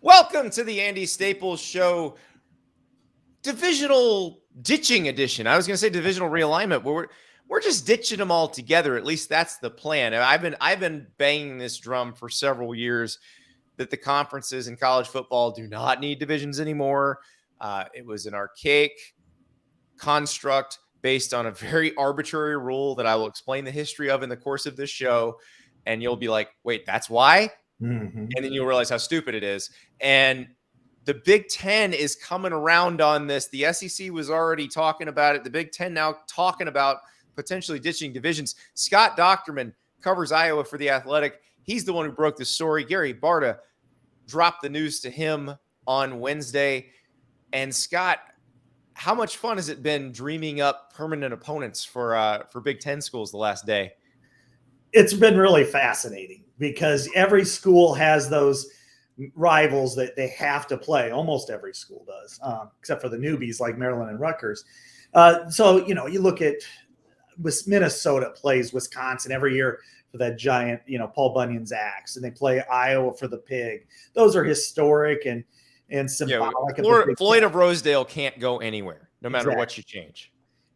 Welcome to the Andy Staples Show, divisional ditching edition. I was going to say divisional realignment, but we're just ditching them all together. At least that's the plan. I've been banging this drum for several years that the conferences in college football do not need divisions anymore. It was an archaic construct based on a very arbitrary rule that I will explain the history of in the course of this show, and you'll be like, "Wait, that's why?" Mm-hmm. And then you'll realize how stupid it is. And the Big Ten is coming around on this. The SEC was already talking about it. The Big Ten now talking about potentially ditching divisions. Scott Dochterman covers Iowa for The Athletic. He's the one who broke the story. Gary Barta dropped the news to him on Wednesday. And Scott, how much fun has it been dreaming up permanent opponents for Big Ten schools the last day? It's been really fascinating because every school has those rivals that they have to play. Almost every school does, except for the newbies like Maryland and Rutgers. So, you look at Minnesota plays Wisconsin every year for that giant, Paul Bunyan's axe, and they play Iowa for the pig. Those are historic and symbolic. Yeah, Floyd of Rosedale can't go anywhere, no matter what you change.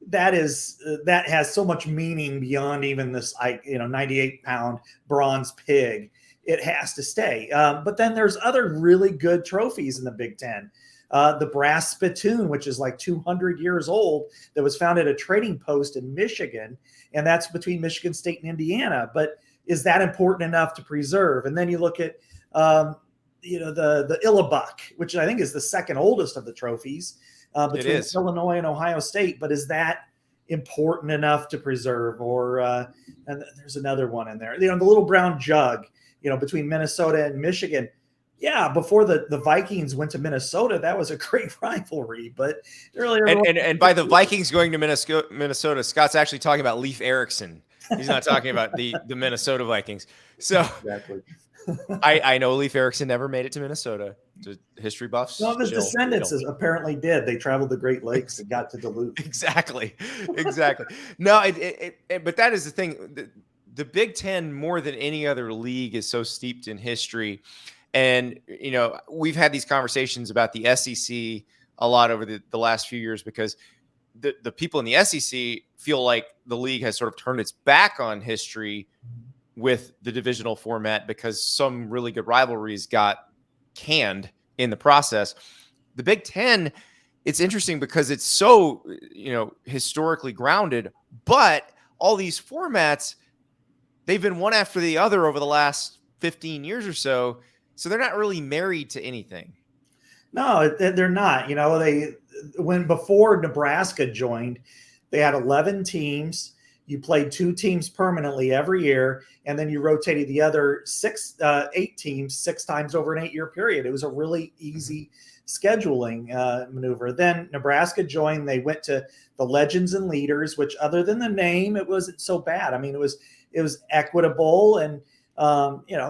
That has so much meaning beyond even this 98-pound bronze pig. It has to stay. But then there's other really good trophies in the Big Ten. The brass spittoon, which is like 200 years old, that was found at a trading post in Michigan, and that's between Michigan State and Indiana. But is that important enough to preserve? And then you look at the Illabuck, which I think is the second oldest of the trophies. Between Illinois and Ohio State, but is that important enough to preserve? Or and there's another one in there, the little brown jug, between Minnesota and Michigan. Yeah, before the Vikings went to Minnesota, that was a great rivalry. But earlier, and by the Vikings going to Minnesota, Scott's actually talking about Leif Erikson. He's not talking about the Minnesota Vikings. So exactly. I know Leif Erikson never made it to Minnesota. To history buffs. No, his descendants apparently did. They traveled the Great Lakes and got to Duluth. Exactly. No, but that is the thing. The Big Ten, more than any other league, is so steeped in history. And, we've had these conversations about the SEC a lot over the last few years because the people in the SEC feel like the league has sort of turned its back on history with the divisional format because some really good rivalries got canned in the process. The Big Ten, it's interesting because it's so, historically grounded, but all these formats, they've been one after the other over the last 15 years or so. So they're not really married to anything. No, they're not. Before Nebraska joined, they had 11 teams. You played 2 teams permanently every year, and then you rotated the other 8 teams 6 times over an 8-year period. It was a really easy scheduling maneuver. Then Nebraska joined. They went to the Legends and Leaders, which, other than the name, it wasn't so bad. I mean, it was equitable, and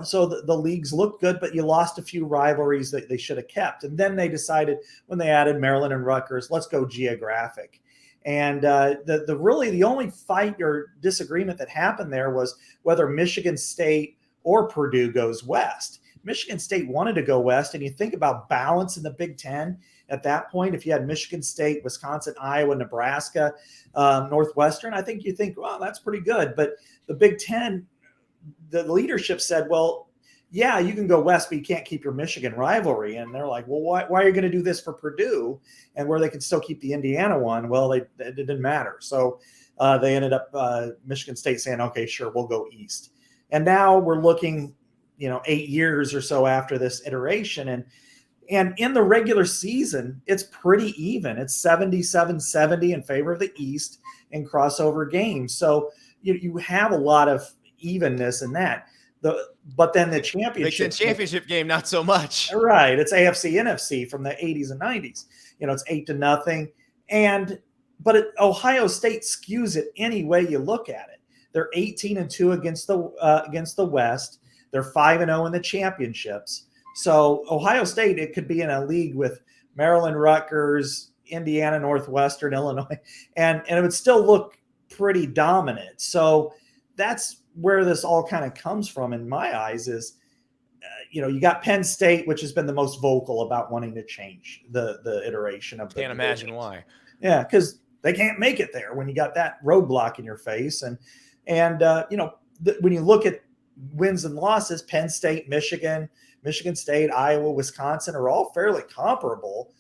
so the leagues looked good, but you lost a few rivalries that they should have kept. And then they decided, when they added Maryland and Rutgers, let's go geographic. And the only fight or disagreement that happened there was whether Michigan State or Purdue goes west. Michigan State wanted to go west, and you think about balance in the Big Ten at that point. If you had Michigan State, Wisconsin, Iowa, Nebraska, Northwestern, I think you think, well, that's pretty good. But the Big Ten, the leadership said, well, yeah, you can go west, but you can't keep your Michigan rivalry. And they're like, well, why are you going to do this for Purdue and where they can still keep the Indiana one? Well, it didn't matter. So they ended up Michigan State saying, okay, sure, we'll go east. And now we're looking, 8 years or so after this iteration. And in the regular season, it's pretty even. It's 77-70 in favor of the East in crossover games. So you have a lot of evenness in that. But then the championship game, not so much. Right. It's AFC, NFC from the 80s and 90s. It's 8-0. But Ohio State skews it any way you look at it. They're 18-2 against the West. They're 5-0 in the championships. So Ohio State, it could be in a league with Maryland, Rutgers, Indiana, Northwestern, Illinois, and it would still look pretty dominant. So that's where this all kind of comes from in my eyes is, you got Penn State, which has been the most vocal about wanting to change the iteration of the Can't imagine divisions. why. Yeah, because they can't make it there when you got that roadblock in your face. And when you look at wins and losses, Penn State, Michigan State, Iowa, Wisconsin are all fairly comparable.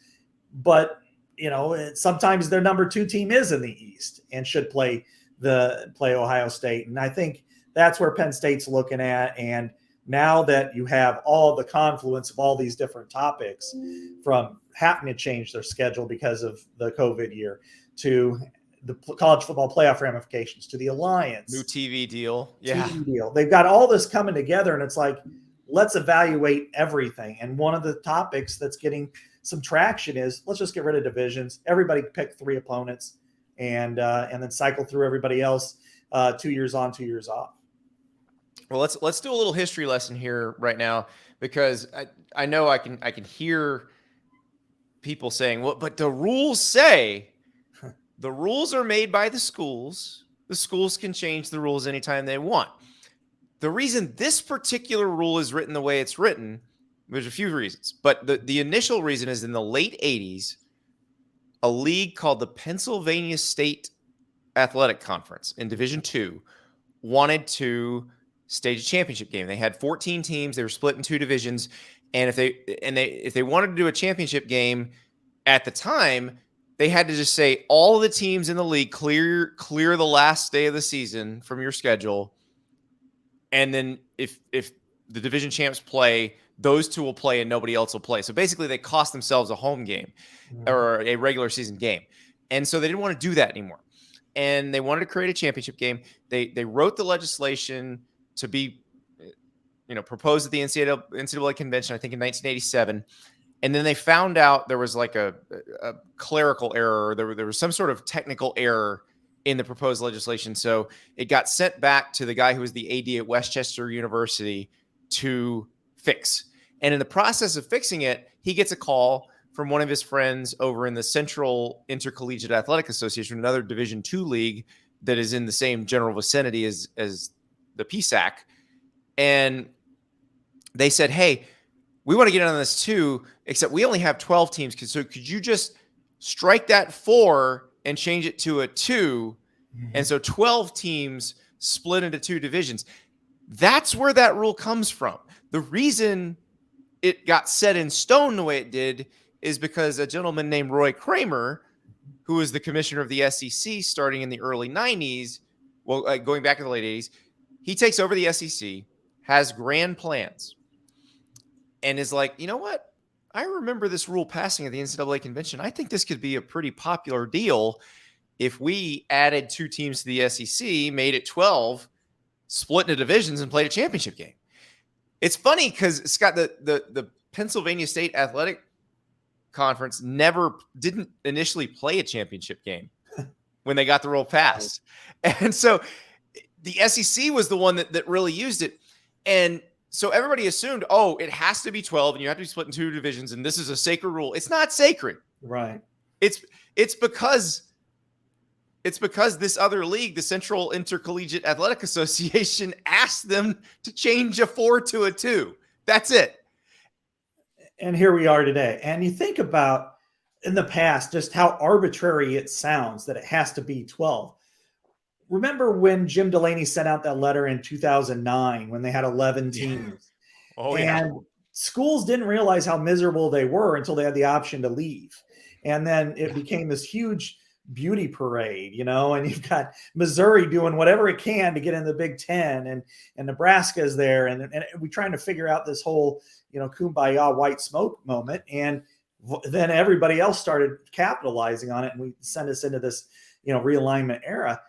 But sometimes their number 2 team is in the East and should play Ohio State. And I think that's where Penn State's looking at. And now that you have all the confluence of all these different topics, from having to change their schedule because of the COVID year, to the college football playoff ramifications, to the alliance, new TV deal. TV deal, they've got all this coming together, and it's like, let's evaluate everything. And one of the topics that's getting some traction is, let's just get rid of divisions. Everybody pick 3 opponents, and then cycle through everybody else, 2 years on, 2 years off. Well, let's do a little history lesson here right now, because I know I can hear people saying, well, but the rules say the rules are made by the schools. The schools can change the rules anytime they want. The reason this particular rule is written the way it's written, there's a few reasons, but the initial reason is in the late 80s, a league called the Pennsylvania State Athletic Conference in Division II wanted to stage a championship game. They had 14 teams. They were split in 2 divisions. And if they wanted to do a championship game at the time, they had to just say all the teams in the league clear the last day of the season from your schedule. And then if the division champs play, those 2 will play and nobody else will play. So basically they cost themselves a home game or a regular season game. And so they didn't want to do that anymore. And they wanted to create a championship game. They wrote the legislation to be, proposed at the NCAA convention, I think in 1987. And then they found out there was like a clerical error. There was some sort of technical error in the proposed legislation. So it got sent back to the guy who was the AD at Westchester University to fix. And in the process of fixing it, he gets a call from one of his friends over in the Central Intercollegiate Athletic Association, another Division II league that is in the same general vicinity as the PSAC. And they said, hey, we want to get in on this too, except we only have 12 teams. So could you just strike that 4 and change it to a 2? Mm-hmm. And so 12 teams split into 2 divisions. That's where that rule comes from. The reason it got set in stone the way it did is because a gentleman named Roy Kramer, who was the commissioner of the SEC starting in the early 90s, going back to the late 80s, he takes over the SEC, has grand plans, and is like, you know what? I remember this rule passing at the NCAA convention. I think this could be a pretty popular deal if we added 2 teams to the SEC, made it 12, split into divisions, and played a championship game. It's funny because, Scott, the Pennsylvania State Athletic Conference didn't initially play a championship game when they got the rule passed. And so the SEC was the one that really used it. And so everybody assumed, it has to be 12 and you have to be split in 2 divisions, and this is a sacred rule. It's not sacred. Right. It's because this other league, the Central Intercollegiate Athletic Association, asked them to change a 4 to a 2. That's it. And here we are today. And you think about in the past just how arbitrary it sounds that it has to be 12. Remember when Jim Delaney sent out that letter in 2009 when they had 11 teams? And schools didn't realize how miserable they were until they had the option to leave. And then it became this huge beauty parade, and you've got Missouri doing whatever it can to get in the Big Ten, and Nebraska is there. And we're trying to figure out this whole, kumbaya white smoke moment. And then everybody else started capitalizing on it, and we sent us into this, realignment era.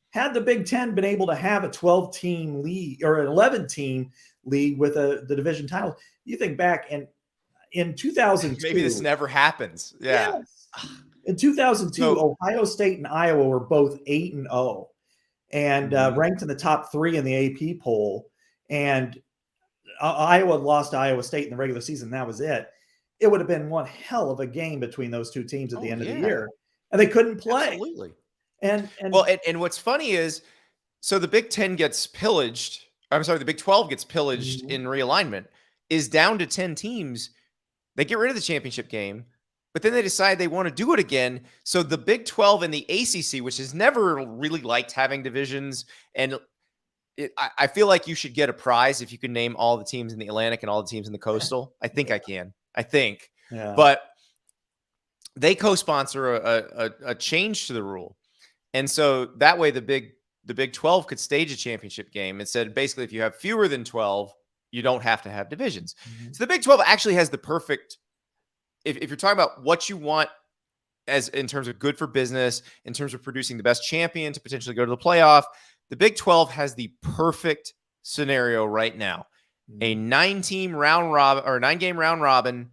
Had the Big Ten been able to have a 12-team league or an 11-team league with the division title, you think back in 2002. Maybe this never happens. Yeah. Yes. In 2002, Ohio State and Iowa were both 8-0 and ranked in the top 3 in the AP poll. And Iowa lost to Iowa State in the regular season. That was it. It would have been one hell of a game between those 2 teams at the end of the year. And they couldn't play. Absolutely. And what's funny is, so the Big 10 gets pillaged. I'm sorry, the Big 12 gets pillaged in realignment. is down to 10 teams, they get rid of the championship game, but then they decide they want to do it again. So the Big 12 and the ACC, which has never really liked having divisions, and I feel like you should get a prize if you can name all the teams in the Atlantic and all the teams in the Coastal. I think I can. I think. Yeah. But they co-sponsor a change to the rule. And so that way the Big 12 could stage a championship game and said basically if you have fewer than 12, you don't have to have divisions. Mm-hmm. So the Big 12 actually has the perfect, if you're talking about what you want as in terms of good for business, in terms of producing the best champion to potentially go to the playoff, the Big 12 has the perfect scenario right now. Mm-hmm. A 9-game round robin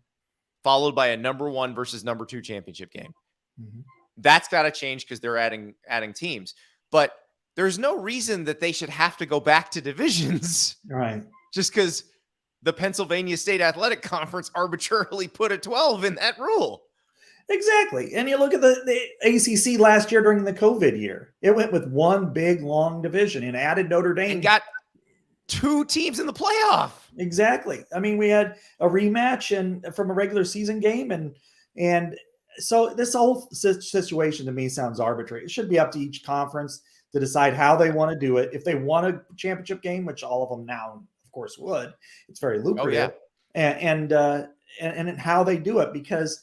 followed by a number 1 versus number 2 championship game. Mm-hmm. That's got to change because they're adding teams. But there's no reason that they should have to go back to divisions. Right. Just because the Pennsylvania State Athletic Conference arbitrarily put a 12 in that rule. Exactly. And you look at the ACC last year during the COVID year. It went with one big, long division and added Notre Dame. And got 2 teams in the playoff. Exactly. I mean, we had a rematch from a regular season game. And so this whole situation to me sounds arbitrary. It should be up to each conference to decide how they want to do it. If they want a championship game, which all of them now, of course, would, it's very lucrative. Oh, yeah. And how they do it, because,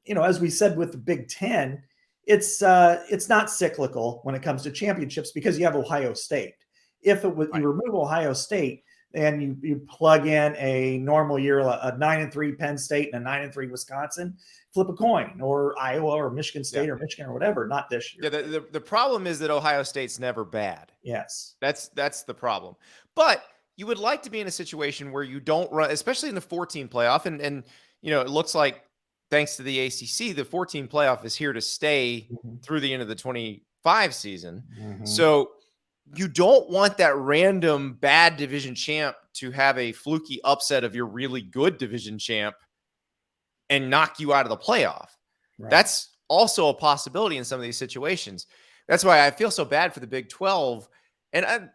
as we said with the Big Ten, it's not cyclical when it comes to championships because you have Ohio State. If you remove Ohio State and you plug in a normal year, a 9-3 Penn State and a 9-3 Wisconsin, flip a coin, or Iowa or Michigan State or Michigan or whatever. Not this year. Yeah, the problem is that Ohio State's never bad. Yes, that's the problem. But you would like to be in a situation where you don't run, especially in the 14 playoff, and it looks like thanks to the ACC, the 14 playoff is here to stay through the end of the 25 season. Mm-hmm. So you don't want that random bad division champ to have a fluky upset of your really good division champ and knock you out of the playoff. Right. That's also a possibility in some of these situations. That's why I feel so bad for the Big 12. And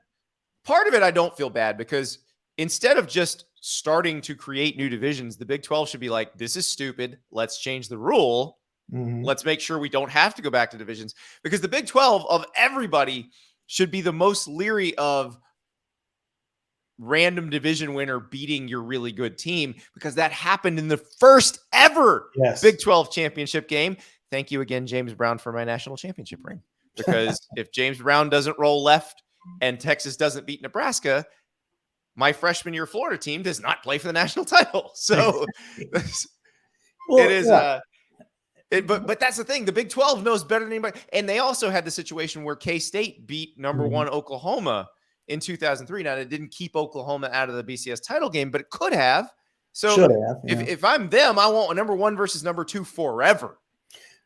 part of it, I don't feel bad because instead of just starting to create new divisions, the Big 12 should be like, this is stupid. Let's change the rule. Mm-hmm. Let's make sure we don't have to go back to divisions, because the Big 12 of everybody should be the most leery of random division winner beating your really good team, because that happened in the first ever Big 12 championship game. Thank you again, James Brown, for my national championship ring. Because if James Brown doesn't roll left and Texas doesn't beat Nebraska, my freshman year Florida team does not play for the national title. So it is. Yeah. But that's the thing. The Big 12 knows better than anybody. And they also had the situation where K-State beat number 1 Oklahoma in 2003. Now, it didn't keep Oklahoma out of the BCS title game, but it could have. So if I'm them, I want number 1 versus number 2 forever.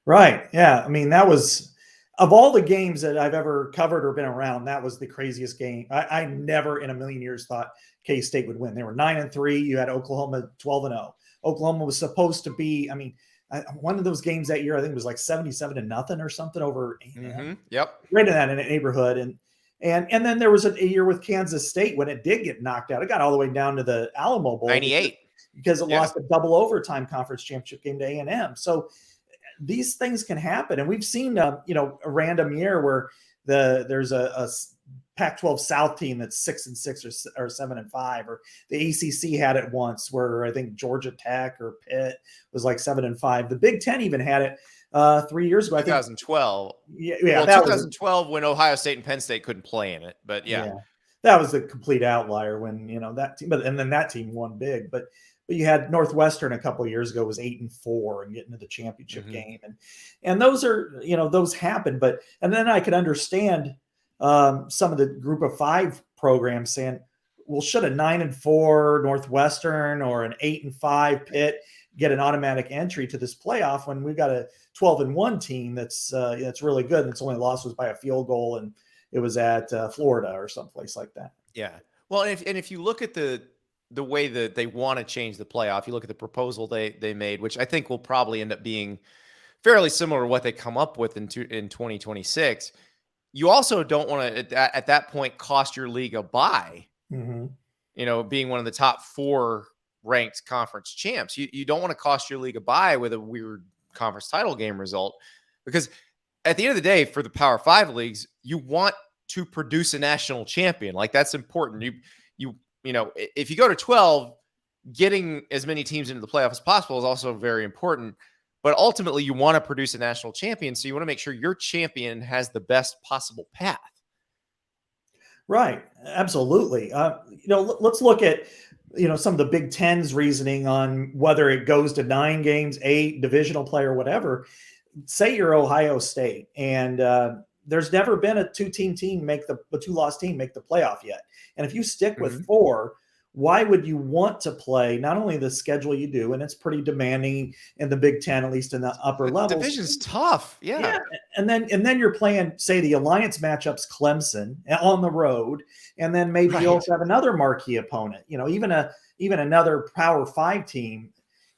Right. Yeah. I mean, that was, of all the games that I've ever covered or been around, that was the craziest game. I never in a million years thought K-State would win. They were 9-3. You had Oklahoma 12-0. Oklahoma was supposed to be, I mean, one of those games that year, I think it was like 77-0 or something over. Yep. Right in that neighborhood. And then there was a year with Kansas State when it did get knocked out. It got all the way down to the Alamo Bowl. 98. Because it lost a double overtime conference championship game to A&M. So these things can happen. And we've seen, a random year where there's a Pac-12 South team that's 6-6 or 7-5, or the ACC had it once where I think Georgia Tech or Pitt was like 7-5. The Big Ten even had it 3 years ago. 2012. Yeah. Well, 2012 when Ohio State and Penn State couldn't play in it, but yeah. That was the complete outlier when, that team, and then that team won big, but you had Northwestern a couple of years ago was 8-4 and getting to the championship game. And those are, those happen, and then I could understand some of the group of 5 programs saying, well, should a 9-4 Northwestern or an 8-5 Pitt get an automatic entry to this playoff when we've got a 12-1 team that's really good, and its only loss was by a field goal, and it was at Florida or someplace like that. Yeah. Well, and if you look at the way that they want to change the playoff, you look at the proposal they made, which I think will probably end up being fairly similar to what they come up with in 2026. You also don't want to, at that point, cost your league a bye. Mm-hmm. Being one of the top 4 ranked conference champs. You don't want to cost your league a bye with a weird conference title game result, because at the end of the day, for the Power Five leagues, you want to produce a national champion. Like, that's important. You know, if you go to 12, getting as many teams into the playoff as possible is also very important. But ultimately, you want to produce a national champion, so you want to make sure your champion has the best possible path. Right. Absolutely. Let's look at, some of the Big Ten's reasoning on whether it goes to 9 games, 8, divisional play, or whatever. Say you're Ohio State, and there's never been a two-loss team make the playoff yet. And if you stick with 4, why would you want to play not only the schedule you do, and it's pretty demanding in the Big Ten, at least in the upper levels. Division's tough. Yeah. And then you're playing, say, the alliance matchups, Clemson on the road, and then maybe you also have another marquee opponent, even another Power 5 team.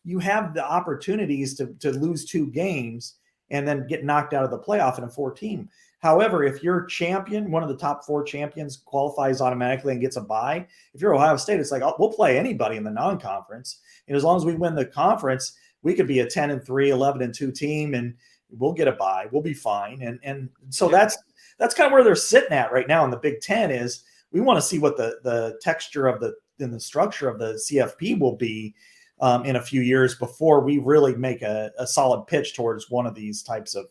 You have the opportunities to lose 2 games and then get knocked out of the playoff in a 4-team. However, if your champion, one of the top 4 champions, qualifies automatically and gets a bye, if you're Ohio State, it's like, we'll play anybody in the non-conference. And as long as we win the conference, we could be a 10-3, 11-2 team, and we'll get a bye. We'll be fine. And so that's kind of where they're sitting at right now in the Big Ten. Is we want to see what the texture of the structure of the CFP will be in a few years before we really make a solid pitch towards one of these types of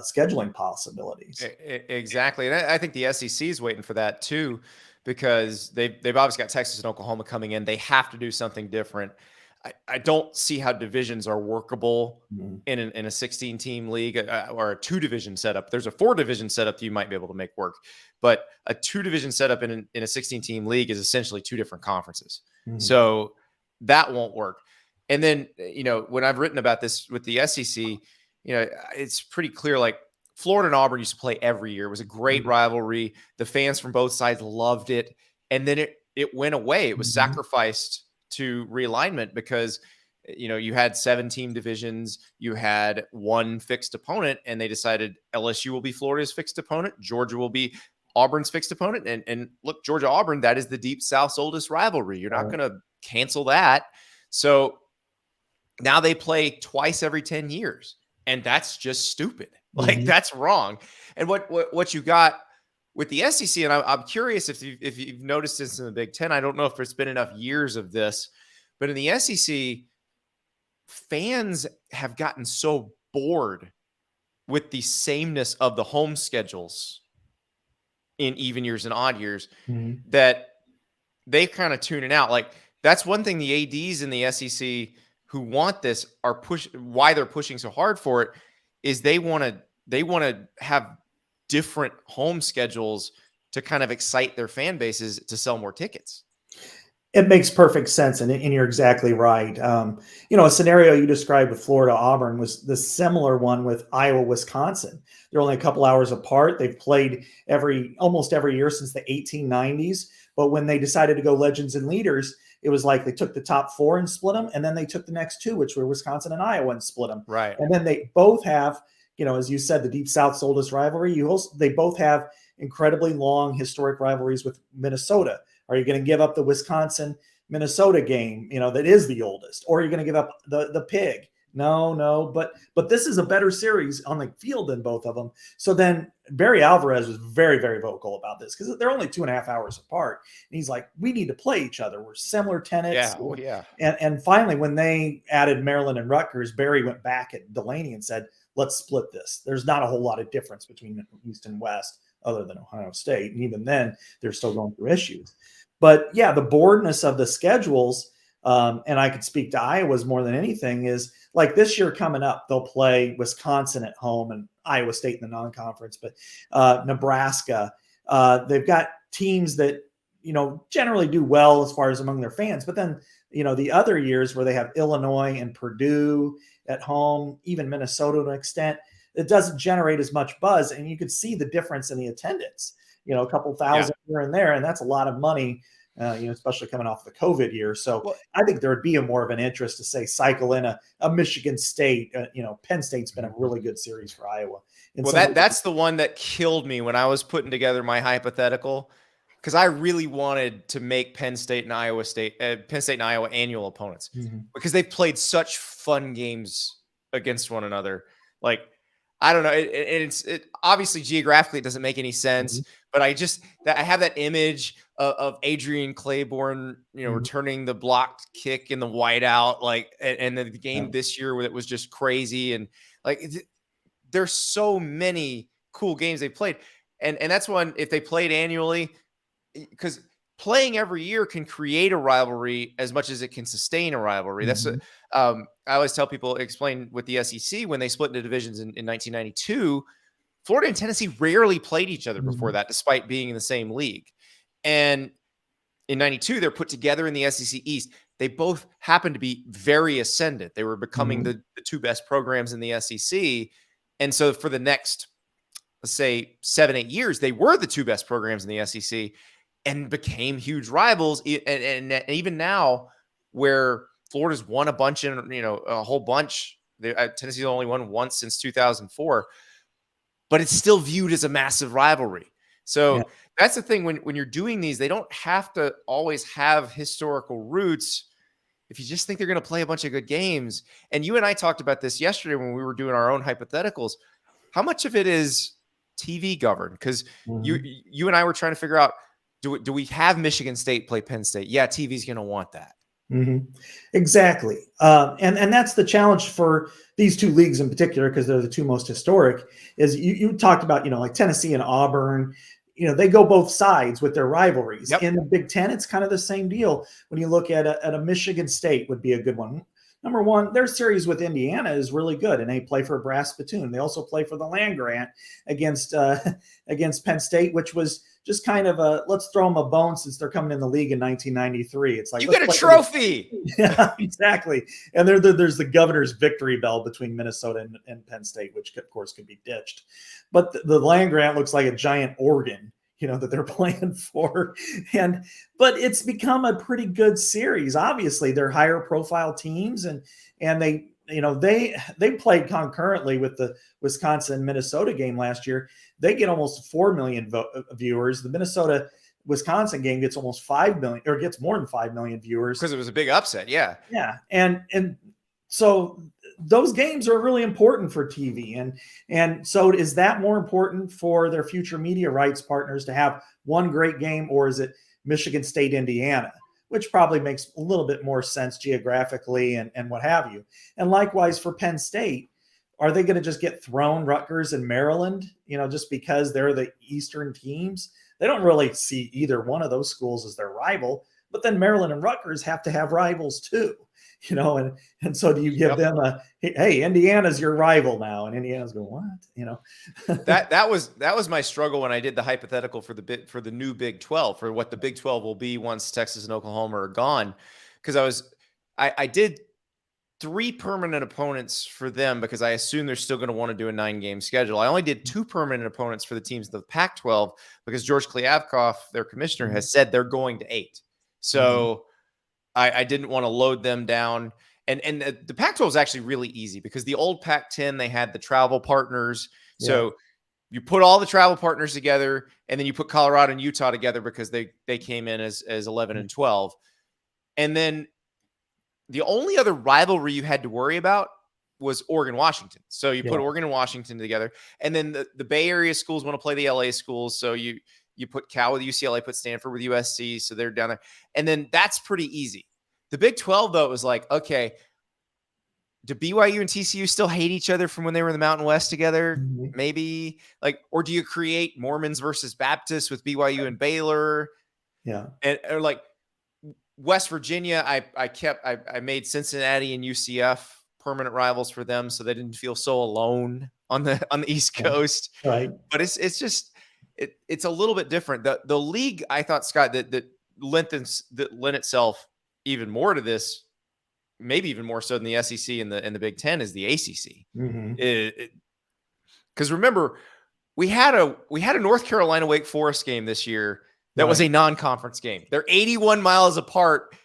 scheduling possibilities. Exactly. And I think the SEC is waiting for that too, because they've obviously got Texas and Oklahoma coming in. They have to do something different. I don't see how divisions are workable in a 16-team league or a 2-division setup. There's a 4-division setup that you might be able to make work, but a 2-division setup in a 16-team league is essentially 2 different conferences. So that won't work. And then, when I've written about this with the SEC, it's pretty clear, like, Florida and Auburn used to play every year. It was a great rivalry. The fans from both sides loved it. And then it went away. It was sacrificed to realignment because, you had 7-team divisions. You had 1 fixed opponent, and they decided LSU will be Florida's fixed opponent. Georgia will be Auburn's fixed opponent. And look, Georgia Auburn, that is the Deep South's oldest rivalry. You're not going to cancel that. So now they play twice every 10 years. And that's just stupid. Like, that's wrong. And what you got with the SEC, and I'm curious if you've noticed this in the Big Ten. I don't know if there's been enough years of this, but in the SEC, fans have gotten so bored with the sameness of the home schedules in even years and odd years that they kind of tune it out. Like, that's one thing the ADs in the SEC who want this are why they're pushing so hard for it is they want to have different home schedules to kind of excite their fan bases to sell more tickets. It makes perfect sense, and you're exactly right. A scenario you described with Florida Auburn was the similar one with Iowa Wisconsin. They're only a couple hours apart. They've played almost every year since the 1890s. But when they decided to go Legends and Leaders, it was like they took the top 4 and split them, and then they took the next 2, which were Wisconsin and Iowa, and split them. Right. And then they both have, as you said, the Deep South's oldest rivalry. They both have incredibly long historic rivalries with Minnesota. Are you going to give up the Wisconsin-Minnesota game, that is the oldest? Or are you going to give up the Pig? No. But this is a better series on the field than both of them. So then Barry Alvarez was very, very vocal about this because they're only 2.5 hours apart. And he's like, we need to play each other. We're similar tenants. Yeah. And finally, when they added Maryland and Rutgers, Barry went back at Delaney and said, let's split this. There's not a whole lot of difference between East and West other than Ohio State. And even then, they're still going through issues. But yeah, the boredness of the schedules, and I could speak to Iowa's more than anything, is like this year coming up, they'll play Wisconsin at home and Iowa State in the non-conference, but Nebraska. They've got teams that, generally do well as far as among their fans. But then, the other years where they have Illinois and Purdue at home, even Minnesota to an extent, it doesn't generate as much buzz. And you could see the difference in the attendance, a couple thousand here and there. And that's a lot of money, especially coming off the COVID year. So I think there would be more of an interest to say cycle in a Michigan State. Penn State's been a really good series for Iowa. That's the one that killed me when I was putting together my hypothetical. because I really wanted to make Penn State and Iowa annual opponents because they've played such fun games against one another. Like, I don't know. It's obviously geographically it doesn't make any sense, but I have that image of Adrian Claiborne, returning the blocked kick in the whiteout, like, and the game this year where it was just crazy. And like, there's so many cool games they played. And that's one, if they played annually, because playing every year can create a rivalry as much as it can sustain a rivalry. That's I always tell people, explain with the SEC when they split into divisions in 1992, Florida and Tennessee rarely played each other before that, despite being in the same league. And in 92, they're put together in the SEC East. They both happened to be very ascendant. They were becoming the two best programs in the SEC. And so for the next, let's say 7-8 years, they were the two best programs in the SEC and became huge rivals. And even now, where Florida's won a bunch, and a whole bunch, Tennessee's only won once since 2004, but it's still viewed as a massive rivalry. So that's the thing, when you're doing these, they don't have to always have historical roots. If you just think they're going to play a bunch of good games, and you and I talked about this yesterday when we were doing our own hypotheticals, how much of it is TV governed? Because you and I were trying to figure out, do we have Michigan State play Penn State? Yeah, TV's going to want that. Exactly. And that's the challenge for these two leagues in particular, because they're the two most historic, is you talked about, like Tennessee and Auburn, they go both sides with their rivalries. In the Big Ten, it's kind of the same deal. When you look at a Michigan State would be a good one. Number one, their series with Indiana is really good, and they play for a brass spittoon. They also play for the land grant against Penn State, which was just kind of let's throw them a bone since they're coming in the league in 1993. It's like, you get a trophy. Yeah, exactly. And there's the governor's victory bell between Minnesota and Penn State, which of course could be ditched. But the land grant looks like a giant organ, that they're playing for. But it's become a pretty good series. Obviously, they're higher profile teams, and they played concurrently with the Wisconsin Minnesota game last year. They get almost 4 million viewers. The Minnesota Wisconsin game gets almost 5 million, or gets more than 5 million viewers, because it was a big upset. Yeah. And so those games are really important for TV. And so is that more important for their future media rights partners to have one great game, or is it Michigan State, Indiana, which probably makes a little bit more sense geographically and what have you? And likewise for Penn State, are they going to just get thrown Rutgers and Maryland, just because they're the Eastern teams? They don't really see either one of those schools as their rival, but then Maryland and Rutgers have to have rivals too, and so do you give them hey, Indiana's your rival now? And Indiana's going, what? that was my struggle when I did the hypothetical for the new Big 12, for what the Big 12 will be once Texas and Oklahoma are gone. Because I did 3 permanent opponents for them, because I assume they're still going to want to do a 9-game schedule. I only did 2 permanent opponents for the teams of the Pac-12, because George Kliavkoff, their commissioner, has said they're going to 8. So I didn't want to load them down. And the Pac-12 is actually really easy, because the old Pac-10, they had the travel partners. So you put all the travel partners together, and then you put Colorado and Utah together, because they came in as 11 and 12. And then the only other rivalry you had to worry about was Oregon, Washington. So you put Oregon and Washington together, and then the Bay Area schools want to play the LA schools. So you put Cal with UCLA, put Stanford with USC. So they're down there. And then that's pretty easy. The Big 12, though, it was like, okay, do BYU and TCU still hate each other from when they were in the Mountain West together? Maybe, or do you create Mormons versus Baptists with BYU and Baylor? Or like West Virginia, I made Cincinnati and UCF permanent rivals for them, so they didn't feel so alone on the East Coast. Right. But it's just it's a little bit different. The league, I thought, Scott, that lent itself even more to this, maybe even more so than the SEC and the Big Ten, is the ACC. Because remember, we had a North Carolina Wake Forest game this year that was a non-conference game. They're 81 miles apart,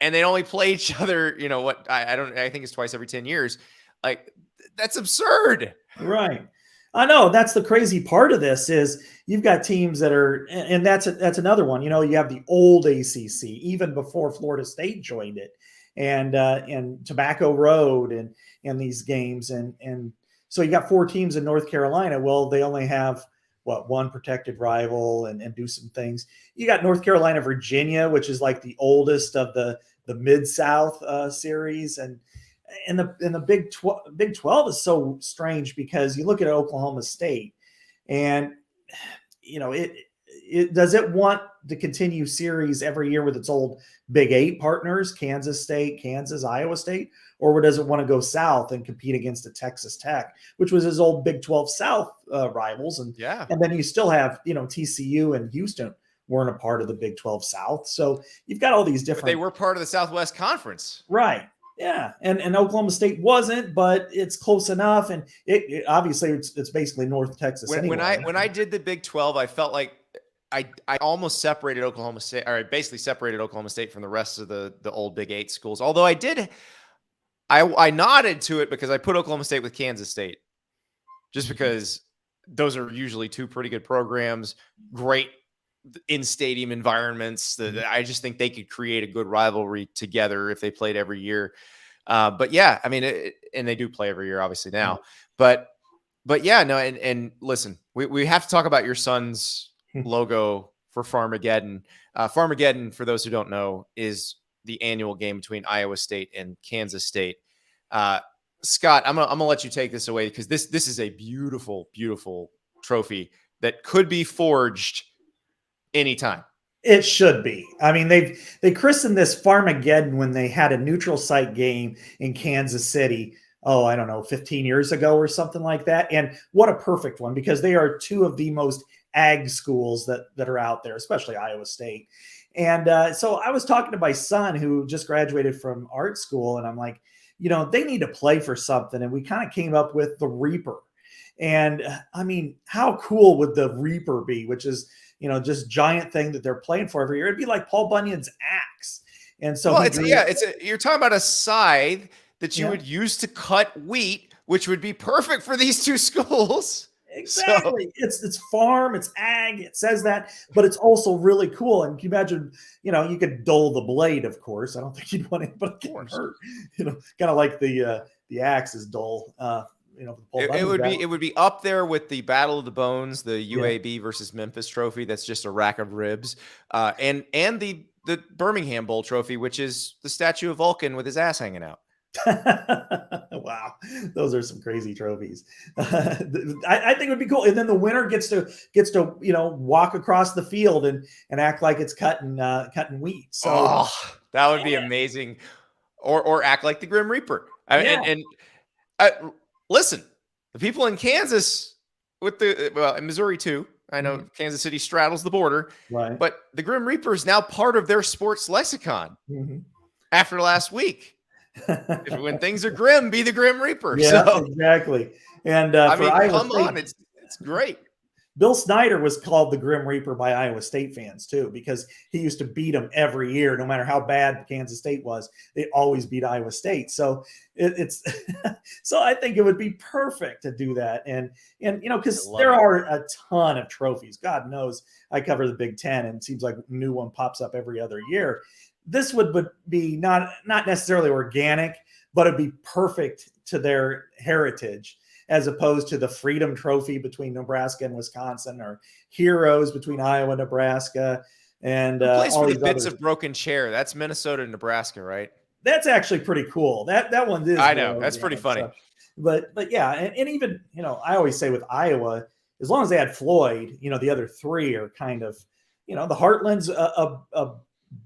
and they only play each other. I think it's twice every 10 years. Like, that's absurd. Right. I know that's the crazy part of this is you've got teams that are, and that's another one. You know, you have the old ACC even before Florida State joined it, and Tobacco Road and these games, and so you got 4 teams in North Carolina. Well, they only have what, one protected rival and do some things. You got North Carolina, Virginia, which is like the oldest of the Mid South series, and the Big 12 is so strange because you look at Oklahoma State, and you know it does it want to continue series every year with its old Big 8 partners, Kansas State, Kansas, Iowa State, or does it want to go south and compete against a Texas Tech, which was his old Big 12 South rivals, and then you still have TCU and Houston weren't a part of the Big 12 South, so you've got all these different. But they were part of the Southwest Conference, right? Yeah, and Oklahoma State wasn't, but it's close enough, and it obviously it's basically North Texas. When I did the Big 12, I felt like I almost separated Oklahoma State, or I basically separated Oklahoma State from the rest of the old Big 8 schools. Although I nodded to it because I put Oklahoma State with Kansas State, just because those are usually 2 pretty good programs, great in-stadium environments. I just think they could create a good rivalry together if they played every year. But yeah, I mean, and they do play every year, obviously now. But yeah, no, and listen, we have to talk about your son's logo for Farmageddon. Farmageddon, for those who don't know, is the annual game between Iowa State and Kansas State. Scott, I'm gonna let you take this away because this is a beautiful, beautiful trophy that could be forged anytime. It should be. I mean, they christened this Farmageddon when they had a neutral site game in Kansas City. Oh, I don't know, 15 years ago or something like that. And what a perfect one, because they are 2 of the most ag schools that are out there, especially Iowa State. And so I was talking to my son who just graduated from art school, and I'm like, they need to play for something. And we kind of came up with the Reaper. And I mean, how cool would the Reaper be, which is, just giant thing that they're playing for every year? It'd be like Paul Bunyan's axe. And so, you're talking about a scythe that you would use to cut wheat, which would be perfect for these 2 schools. Exactly. So. It's farm, it's ag, it says that, but it's also really cool. And can you imagine, you could dull the blade, of course. I don't think you'd want anybody getting hurt. Kind of like the axe is dull. It would be up there with the Battle of the Bones, the UAB versus Memphis trophy. That's just a rack of ribs, and the Birmingham Bowl trophy, which is the statue of Vulcan with his ass hanging out. Wow, those are some crazy trophies. I think it would be cool, and then the winner gets to walk across the field and act like it's cutting wheat. So that would be amazing, or act like the Grim Reaper. Listen, the people in Kansas in Missouri too. I know Kansas City straddles the border, right? But the Grim Reaper is now part of their sports lexicon after last week. When things are grim, be the Grim Reaper. Yeah, so, exactly. And come on, it's great. Bill Snyder was called the Grim Reaper by Iowa State fans too, because he used to beat them every year, no matter how bad Kansas State was. They always beat Iowa State. So it's so I think it would be perfect to do that, and because there are a ton of trophies. God knows I cover the Big Ten, and it seems like a new one pops up every other year. This would be not necessarily organic, but it'd be perfect to their heritage, as opposed to the Freedom Trophy between Nebraska and Wisconsin, or Heroes between Iowa and Nebraska, and place for the bits of broken chair. That's Minnesota and Nebraska, right? That's actually pretty cool. That one is. I know, that's pretty funny. So, but yeah, and even I always say with Iowa, as long as they had Floyd, the other 3 are kind of, the Heartland's a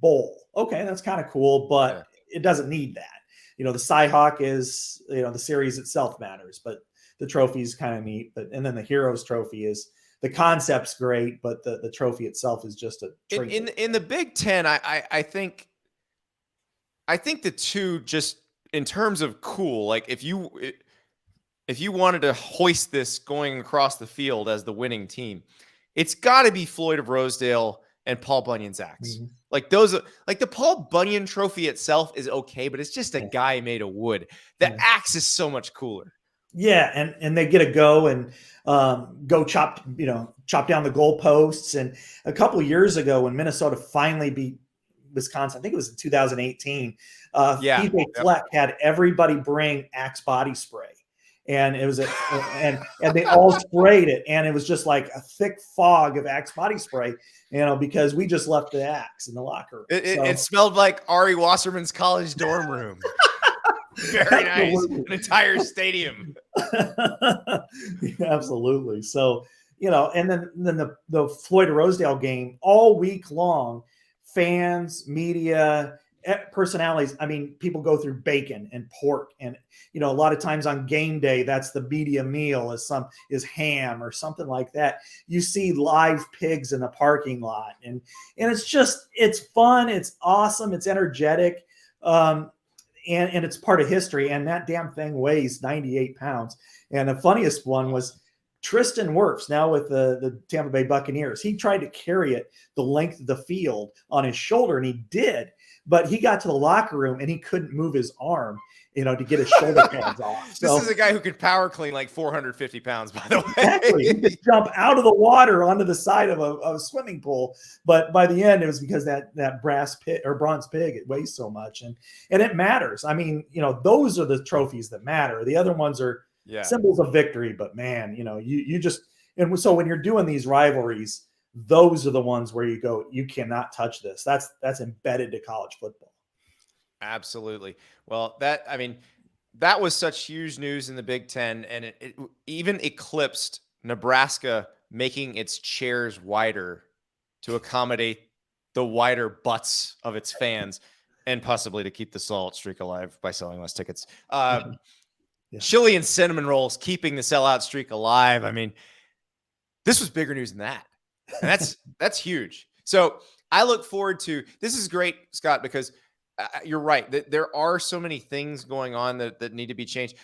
bowl. Okay, that's kind of cool, but it doesn't need that. The Cyhawk is, the series itself matters, but the trophy is kind of neat. And then the Heroes Trophy is, the concept's great, but the trophy itself is just a trinket. In the Big Ten. I think the 2, just in terms of cool, like if you wanted to hoist this going across the field as the winning team, it's got to be Floyd of Rosedale and Paul Bunyan's axe. Like those, like the Paul Bunyan trophy itself is okay, but it's just a guy made of wood. The axe is so much cooler. Yeah, and they get a go and go chop down the goalposts. And a couple years ago, when Minnesota finally beat Wisconsin, I think it was in 2018. Yeah. PJ Yep. Fleck had everybody bring Axe body spray, and it was and they all sprayed it, and it was just like a thick fog of Axe body spray, because we just left the Axe in the locker room. It smelled like Ari Wasserman's college dorm room. Very nice. Absolutely. An entire stadium. Absolutely. So, and then the Floyd Rosedale game all week long, fans, media, personalities. I mean, people go through bacon and pork, and a lot of times on game day, that's the media meal is ham or something like that. You see live pigs in the parking lot, and it's fun, it's awesome, it's energetic. And it's part of history. And that damn thing weighs 98 pounds. And the funniest one was Tristan Wirfs, now with the Tampa Bay Buccaneers. He tried to carry it the length of the field on his shoulder, and he did. But he got to the locker room, and he couldn't move his arm, to get his shoulder pads off. So, this is a guy who could power clean like 450 pounds, by the way. Exactly. He could jump out of the water onto the side of a swimming pool. But by the end, it was because that brass pig or bronze pig, it weighs so much. And it matters. I mean, those are the trophies that matter. The other ones are symbols of victory. But man, you just, and so when you're doing these rivalries, those are the ones where you go, you cannot touch this. That's embedded to college football. Absolutely. Well, that was such huge news in the Big Ten, and it even eclipsed Nebraska making its chairs wider to accommodate the wider butts of its fans, and possibly to keep the salt streak alive by selling less tickets. Chili and cinnamon rolls keeping the sellout streak alive. I mean, this was bigger news than that, and that's huge. So I look forward to this. Is great, Scott, because you're right. There are so many things going on that need to be changed.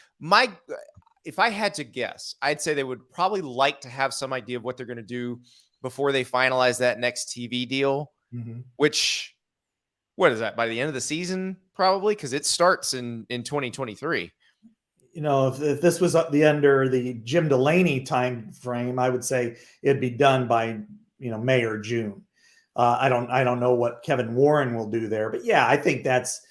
If I had to guess, I'd say they would probably like to have some idea of what they're going to do before they finalize that next TV deal, which, what is that, by the end of the season, probably? Because it starts in 2023. If this was under the Jim Delaney time frame, I would say it'd be done by, May or June. I don't know what Kevin Warren will do there, but yeah, I think that's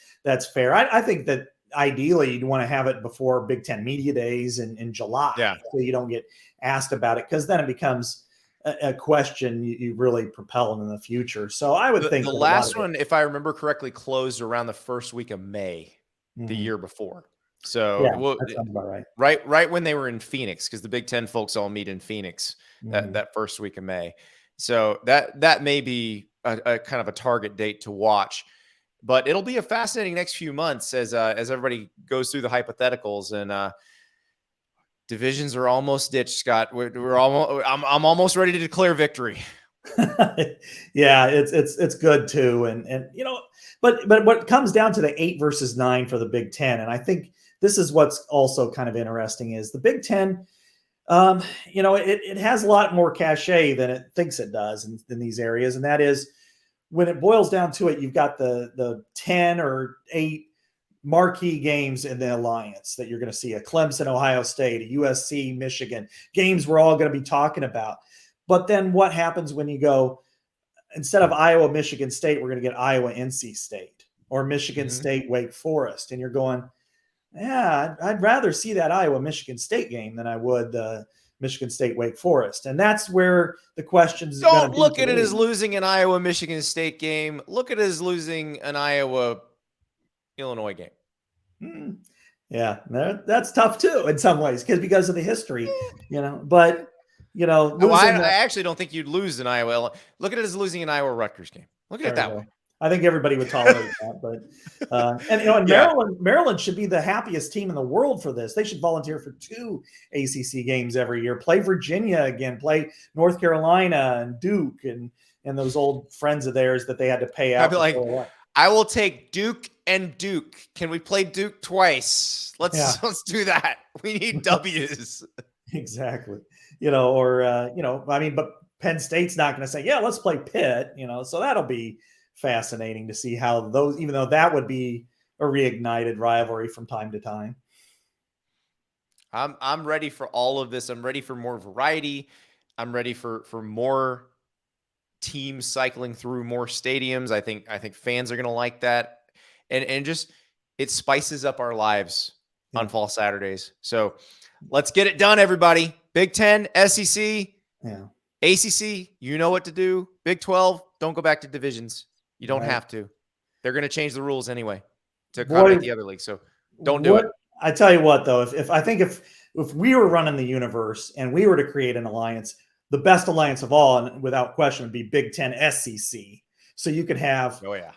fair. I think that ideally you'd want to have it before Big Ten Media Days in July, so you don't get asked about it, because then it becomes a question you really propel in the future. So I would think the last one, if I remember correctly, closed around the first week of May, the year before. So that sounds about right. Right when they were in Phoenix, because the Big Ten folks all meet in Phoenix that first week of May. So that may be a kind of a target date to watch, but it'll be a fascinating next few months as everybody goes through the hypotheticals, and divisions are almost ditched. Scott, I'm almost ready to declare victory. Yeah, it's good too, and but what comes down to the 8 versus 9 for the Big Ten, and I think this is what's also kind of interesting, is the Big Ten. It has a lot more cachet than it thinks it does in these areas. And that is, when it boils down to it, you've got the 10 or 8 marquee games in the alliance that you're going to see: a Clemson, Ohio State, a USC, Michigan, games we're all going to be talking about. But then what happens when you go, instead of Iowa, Michigan State, we're going to get Iowa, NC State, or Michigan State, Wake Forest. And you're going, yeah, I'd rather see that Iowa Michigan State game than I would the Michigan State Wake Forest. And that's where the questions don't look at it as losing an Iowa Michigan State game. Look at it as losing an Iowa Illinois game. Yeah, that's tough too in some ways, because of the history, but I actually don't think you'd lose an Iowa. Look at it as losing an Iowa Rutgers game. Look at it that way. I think everybody would tolerate that, but Maryland should be the happiest team in the world for this. They should volunteer for 2 ACC games every year. Play Virginia again. Play North Carolina and Duke and those old friends of theirs that they had to pay out. I'd be like, I will take Duke and Duke. Can we play Duke twice? Let's do that. We need W's. Exactly. But Penn State's not going to say, yeah, let's play Pitt. So that'll be fascinating to see how those, even though that would be a reignited rivalry from time to time. I'm ready for all of this. I'm ready for more variety. I'm ready for more teams cycling through more stadiums. I think fans are going to like that. And just it spices up our lives on Yeah. fall Saturdays. So let's get it done, everybody. Big 10, SEC, Yeah. ACC, you know what to do. Big 12, don't go back to divisions. You don't Right. have to. They're going to change the rules anyway to Boy, accommodate the other leagues. So don't do it. what I tell you what though, if I think if we were running the universe and we were to create an alliance, the best alliance of all, and without question, would be Big Ten SEC. So you could have, Oh, yeah.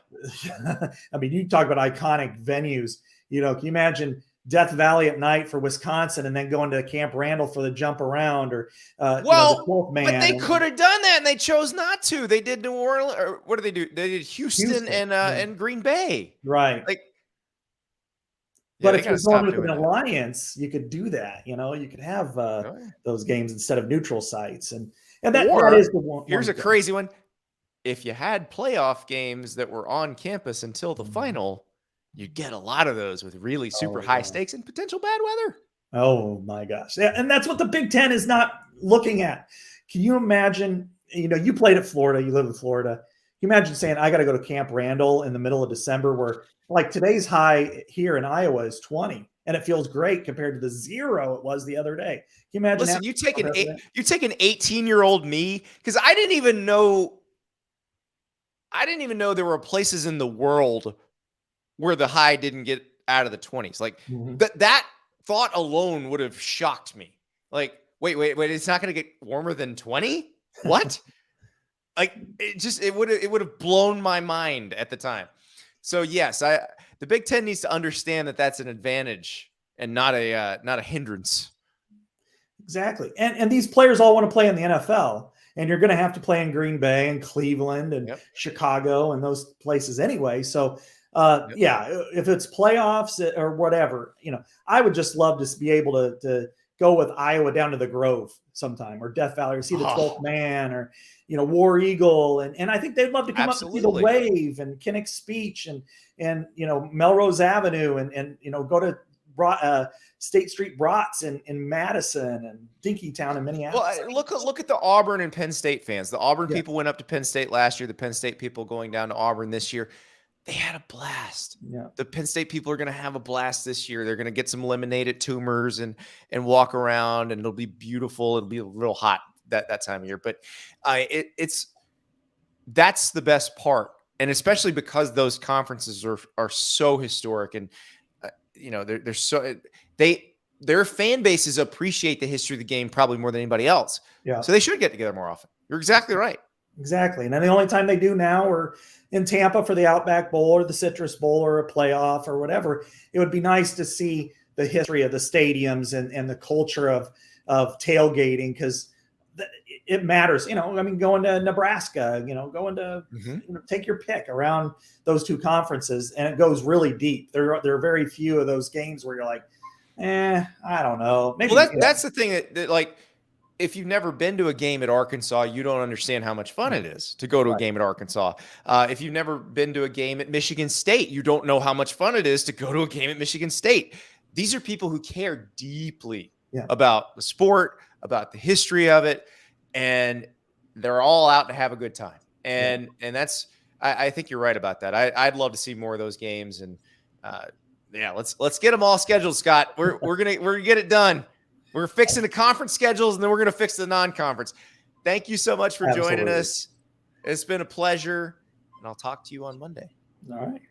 I mean, you talk about iconic venues. You know, can you imagine Death Valley at night for Wisconsin, and then going to Camp Randall for the jump around, or the 12th But they man could have done that, and they chose not to. They did New Orleans, or what did they do? They did Houston Houston, and Green Bay. right? Like, yeah, But they if got to you're going stop with an doing that. alliance, you could do that. You know, you could have Oh, yeah. those games instead of neutral sites, and that Or is the one. here's a Thing. crazy one: if you had playoff games that were on campus until the Mhm. final, you'd get a lot of those with really super Oh high yeah. stakes and potential bad weather. Oh my gosh. Yeah, and that's what the Big Ten is not looking at. Can you imagine? You know, you played at Florida, you live in Florida. Can you imagine saying, I got to go to Camp Randall in the middle of December, where like today's high here in Iowa is 20, and it feels great compared to the 0 it was the other day. Can you imagine Listen, that? you take an 18-year-old me, because I didn't even know there were places in the world where the high didn't get out of the 20s. Like Mhm. that thought alone would have shocked me. Like, wait, it's not going to get warmer than 20? What? Like it would have blown my mind at the time. So yes, the Big 10 needs to understand that that's an advantage and not a hindrance. Exactly. And these players all want to play in the NFL. And you're going to have to play in Green Bay and Cleveland and Yep. Chicago and those places anyway. So, Yep. yeah, if it's playoffs or whatever, I would just love to be able to go with Iowa down to the Grove sometime, or Death Valley, or see the 12th Oh, man, or, War Eagle. And I think they'd love to come up and see the absolutely. Wave and Kinnick Speech and Melrose Avenue and go to State Street Brats in Madison and Dinkytown in Well, Minneapolis. look at the Auburn and Penn State fans. The Auburn Yeah, people went up to Penn State last year. The Penn State people going down to Auburn this year. They had a blast. yeah, The Penn State people are going to have a blast this year. They're going to get some lemonade at Toomer's and walk around, and it'll be beautiful. It'll be a little hot that time of year, but that's the best part, and especially because those conferences are so historic, and they're so their fan bases appreciate the history of the game probably more than anybody else. yeah. So they should get together more often. You're exactly right. Exactly. And then the only time they do now are in Tampa for the Outback Bowl or the Citrus Bowl or a playoff or whatever. It would be nice to see the history of the stadiums and the culture of tailgating, because it matters. Going to Nebraska, going to take your pick around those two conferences, and it goes really deep. There are very few of those games where you're like, I don't know. Maybe Well, that's the thing that like, if you've never been to a game at Arkansas, you don't understand how much fun it is to go to a right. game at Arkansas. If you've never been to a game at Michigan State, you don't know how much fun it is to go to a game at Michigan State. These are people who care deeply Yeah. about the sport, about the history of it, and they're all out to have a good time. And that's I think you're right about that. I'd love to see more of those games, and yeah, let's get them all scheduled, Scott. We're gonna get it done. We're fixing the conference schedules, and then we're going to fix the non-conference. Thank you so much for joining Absolutely. us. It's been a pleasure, and I'll talk to you on Monday. All right.